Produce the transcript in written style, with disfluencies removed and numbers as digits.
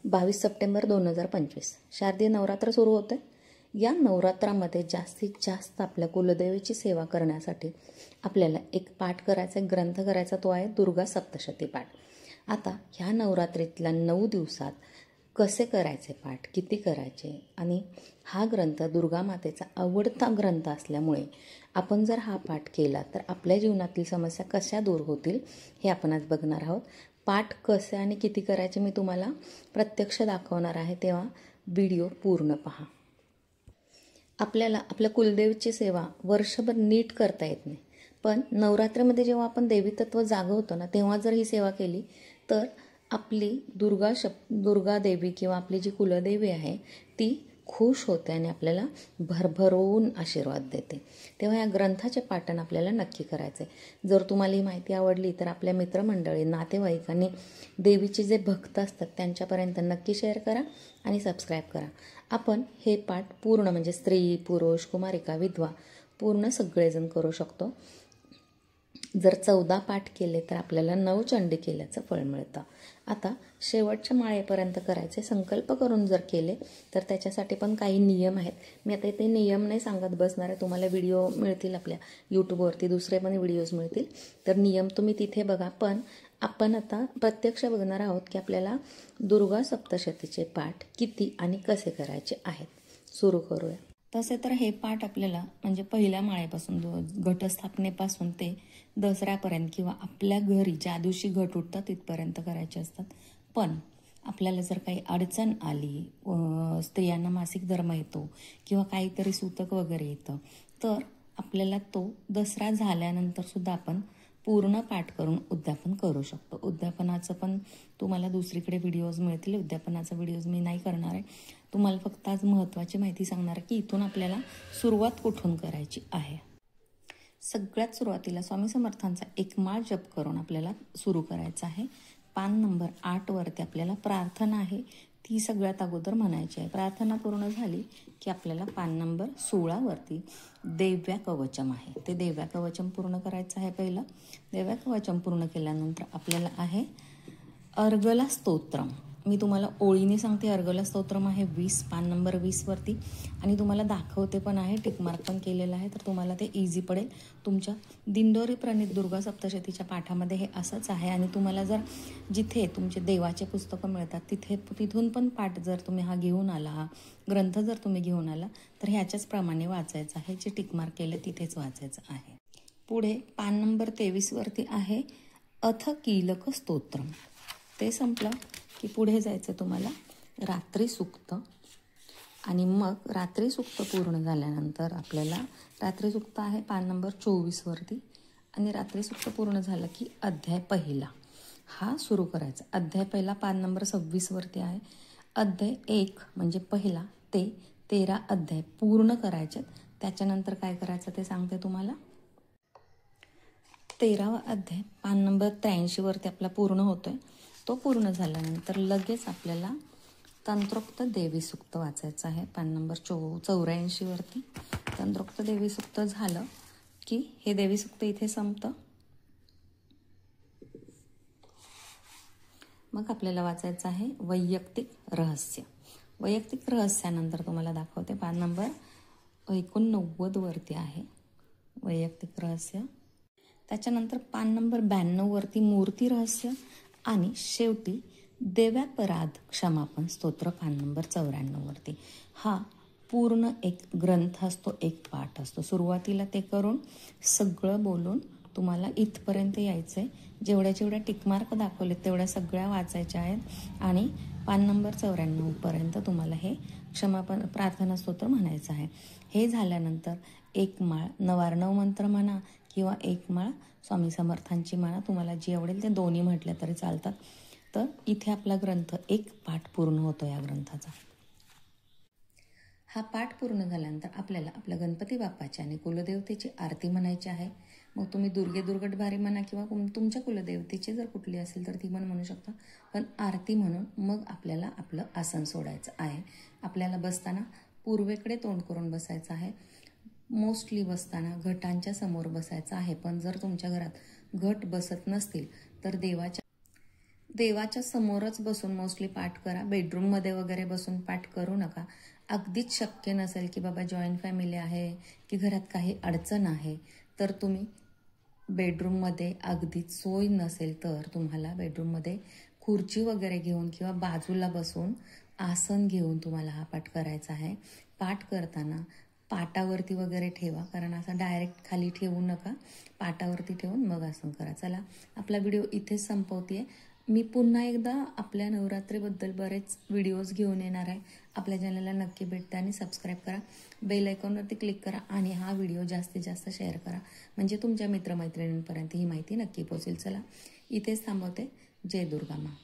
22 September 2025 शारदीय नवरात्र सुरू होते। या नवरात्रामध्ये जास्तीत जास्त आपल्या कुलदेवीची सेवा करण्यासाठी आपल्याला एक पाठ करायचा, एक ग्रंथ करायचा, तो आहे दुर्गा सप्तशती पाठ। आता ह्या नवरात्रीतल्या 9 दिवसात कसे करायचे पाठ, किती करायचे, आणि हा ग्रंथ दुर्गा मातेचा आवडता ग्रंथ असल्यामुळे आपण जर हा पाठ केला तर आपल्या जीवनातील समस्या कशा दूर होतील हे आपण आज बघणार आहोत। पाठ कसे आणि किती करायचे मी तुम्हाला प्रत्यक्ष दाखवणार आहे, तेव्हा व्हिडिओ पूर्ण पहा। आपल्याला आपल्या कुलदेवीची सेवा वर्षभर नीट करता येत नाही, पण नवरात्रीमध्ये जेव्हा आपण देवी तत्व जागवतो ना, तेव्हा जर ही सेवा केली तर आपली दुर्गा देवी किंवा आपली जी कुलदेवी आहे ती खुश होते आणि आपल्याला भरभरून आशीर्वाद देते। तेव्हा या ग्रंथाचे पाठन आपल्याला नक्की करायचे। जर तुम्हाला ही माहिती आवडली तर आपल्या मित्रमंडळी, नातेवाईकांनी, देवीचे जे भक्त असतात त्यांच्यापर्यंत नक्की शेअर करा आणि सबस्क्राईब करा। आपण हे पाठ पूर्ण म्हणजे स्त्री, पुरुष, कुमारिका, विधवा पूर्ण सगळेजण करू शकतो। जर 14 पाठ केले तर आपल्याला 9 चंडी केल्याचं फळ मिळतं। आता शेवटच्या माळेपर्यंत करायचे संकल्प करून जर केले तर त्याच्यासाठी पण काही नियम आहेत। मी आता इथे नियम नाही सांगत बसणार आहे, तुम्हाला व्हिडिओ मिळतील आपल्या यूट्यूबवरती, दुसरे पण व्हिडिओज मिळतील, तर नियम तुम्ही तिथे बघा। पण आपण आता प्रत्यक्ष बघणार आहोत की आपल्याला दुर्गा सप्तशतीचे पाठ किती आणि कसे करायचे आहेत। सुरू करूया। तसे तर हे पाठ आपल्याला म्हणजे पहिल्या माळेपासून घटस्थापनेपासून ते दसऱ्यापर्यंत किंवा आपल्या घरी ज्या दिवशी घट उठतात तिथपर्यंत करायचे असतात। पण आपल्याला जर काही अडचण आली, स्त्रियांना मासिक धर्म येतो किंवा काहीतरी सूतक वगैरे येतं, तर आपल्याला तो दसरा झाल्यानंतर सुद्धा आपण पूर्ण पाठ करून उद्यापन करू शकतो। उद्यापनाचं पण तुम्हाला दुसरीकडे व्हिडिओज मिळतील, उद्यापनाचा व्हिडिओज मी नाही करणार आहे। तुम्हाला फक्त आज महत्त्वाची माहिती सांगणार आहे की इथून आपल्याला सुरुवात कुठून करायची आहे। सगळ्यात सुरुवातीला स्वामी समर्थांचा एक माळ जप करून आपल्याला सुरू करायचं आहे। पान नंबर 8 वरती आपल्याला प्रार्थना आहे ती सगळ्यात अगोदर म्हणायची आहे। प्रार्थना पूर्ण झाली की आपल्याला पान नंबर 16 वरती देव्या कवचम आहे, ते देव्या कवचम पूर्ण करायचं आहे। पहिलं देव्या कवचम पूर्ण केल्यानंतर आपल्याला आहे अर्गला स्तोत्रम। मी तुम्हाला ओळीने सांगते। अर्गला स्तोत्रम आहे 20, पान नंबर 20 वरती, आणि तुम्हाला दाखवते पण आहे, टिकमार्क पण केलेलं आहे, तर तुम्हाला ते इझी पडेल। तुमच्या दिंडोरी प्रणित दुर्गा सप्तशतीच्या पाठामध्ये हे असंच आहे, आणि तुम्हाला जर जिथे तुमचे देवाचे पुस्तकं मिळतात तिथून पण पाठ जर तुम्ही हा घेऊन आला, हा ग्रंथ जर तुम्ही घेऊन आला तर ह्याच्याच प्रमाणे वाचायचं आहे। जे टिकमार्क केलं तिथेच वाचायचं आहे। पुढे पान नंबर 23 वरती आहे अथ कीलक स्तोत्रम, ते संपलं की पुढे जायचं तुम्हाला रात्री सूक्त, आणि मग रात्री सूक्त पूर्ण झाल्यानंतर आपल्याला रात्री सूक्त आहे पान नंबर 24 वरती, आणि रात्री सूक्त पूर्ण झालं की अध्याय पहिला हा सुरू करायचा। अध्याय पहिला पान नंबर 26 वरती आहे। अध्याय 1 म्हणजे पहिला ते 13 अध्याय पूर्ण करायचे। त्याच्यानंतर काय करायचं ते सांगते तुम्हाला। 13वा अध्याय पान नंबर 83 वरती आपला पूर्ण होतोय। तो पूर्ण झाल्यानंतर लगेच आपल्याला तंत्रोक्त देवी सूक्त वाचायचं आहे। पान नंबर 84 वरती तंत्रोक्त देवी सूक्त झालं की हे देवी सूक्त इथे संपतं। मग आपल्याला वाचायचं आहे वैयक्तिक रहस्य। वैयक्तिक रहस्यानंतर तुम्हाला दाखवते पान नंबर 89 वरती आहे वैयक्तिक रहस्य। त्याच्यानंतर पान नंबर 92 वरती मूर्ती रहस्य, आणि शेवटी देव्यापराध क्षमापण स्तोत्र पान नंबर 94 वरती। हा पूर्ण एक ग्रंथ असतो, एक पाठ असतो। सुरुवातीला ते करून सगळं बोलून तुम्हाला इथपर्यंत यायचंय। जेवढ्या टिकमार्क दाखवले तेवढ्या सगळ्या वाचायच्या आहेत, आणि पान नंबर 94 पर्यंत तुम्हाला हे क्षमापण प्रार्थना स्तोत्र म्हणायचं आहे। हे झाल्यानंतर एक माळ नवार्णव मंत्र म्हणा किंवा एक माळ स्वामी समर्थांची म्हणा, तुम्हाला जी आवडेल ते दोन्ही म्हटल्या तरी चालतात। तर इथे आपला ग्रंथ एक पाठ पूर्ण होतो या ग्रंथाचा। हा पाठ पूर्ण झाल्यानंतर आपल्याला आपल्या गणपती बाप्पाची आणि कुलदेवतेची आरती म्हणायची आहे। मग तुम्ही दुर्गे दुर्गटभारी म्हणा किंवा तुमच्या कुलदेवतेची जर कुठली असेल तर ती पण म्हणू शकता, पण आरती म्हणून मग आपल्याला आपलं आसन सोडायचं आहे। आपल्याला बसताना पूर्वेकडे तोंड करून बसायचं आहे। मोस्टली बसताना घटांच्या समोर बसायचं आहे, पण जर तुमच्या घरात घट बसत नसतील तर देवाच्या समोरच बसून मोस्टली पाठ करा. बेडरूममध्ये वगैरे बसून पाठ करू नका. अगदीच शक्य नसेल की बाबा जॉईंट फॅमिली आहे की घरात काही अडचण आहे तर तुम्ही बेडरूममध्ये अगदीच सोय नसेल तर तुम्हाला बेडरूममध्ये खुर्ची वगैरे घेऊन किंवा बाजूला बसून आसन घेऊन तुम्हाला हा पाठ करायचा आहे. पाठ करताना पाटावरती वगैरे ठेवा, कारण असा डायरेक्ट खाली ठेवू नका. पाटावरती ठेवून मग आसन करा. चला, आपला व्हिडिओ इथेच संपवते. मी पुन्हा एकदा आपल्या नवरात्रीबद्दल बरेच व्हिडिओज घेऊन येणार आहे. आपल्या चॅनलला नक्की भेट द्या आणि सबस्क्राईब करा. बेल आयकॉनवरती क्लिक करा आणि हा व्हिडिओ जास्तीत जास्त शेअर करा, म्हणजे तुमच्या मित्रमैत्रिणींपर्यंत ही माहिती नक्की पोहोचेल. चला, इथेच थांबवते. जय दुर्गा माँ.